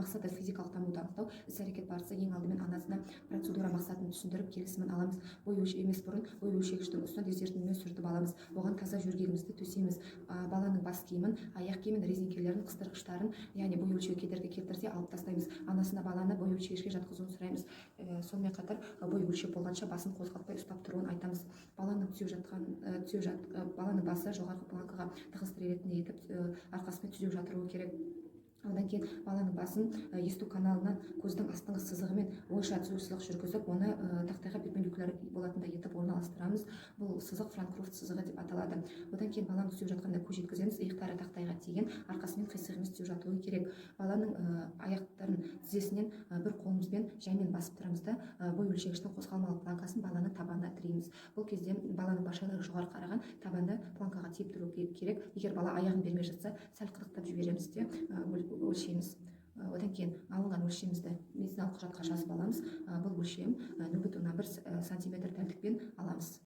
мақсаты физикалық дамуды анықтау. Іс-әрекет барысы ең алдымен анасына процедура мақсатын түсіндіріп келісімін аламыз. Бой емес бұрын бой өлшегіштің үстін дезертінмен сүртіп аламыз. Оған таза жөргегімізді төсейміз. Баланың бас киімін, аяқ киімін, резеңкелерін, қыстырғыштарын, яғни бой өлшеуге кедергі келтірсе алып тастаймыз. Анасына баланы бой өлшегішке жатқызуын сұраймыз. Сонымен қатар бой өлшеп болғанша басын қозғалтпай ұстап тұруын айтамыз. Баланың баланың басы жоғарғы планкаға тығыз тірелетіндей етіп арқасымен түзеу жатыруы керек. Одан кейін баланың басын есту каналынан көздің астыңғы сызығымен ойша түзу сызық жүргізіп, оны тақтайға перпендикуляр болатындай етіп орналастырамыз. Бұл сызық Франкруфт сызығы деп аталады. Одан кейін баланы түзеу жатқанда көз жеткіземіз, иықтары тақтайға тиген, арқасымен қисығымыз түзеу жатуы керек. Баланың аяқтарын тізесінен бір қолымызбен жаймен басып тұрамыз да, бой өлшегіштің қозғалмалы планкасын баланың табанына тіreiміз. Бұл кезде баланың башайлары жоғары қараған, табанды планкаға тиіп тұру керек. Егер бала аяғын бермей жатса, сәл қытықтап жібереміз де өлшейміз. Одан кейін алынған өлшемімізді медициналық құжатқа жазып аламыз. Бұл өлшем 0,1 см дәлдікпен аламыз.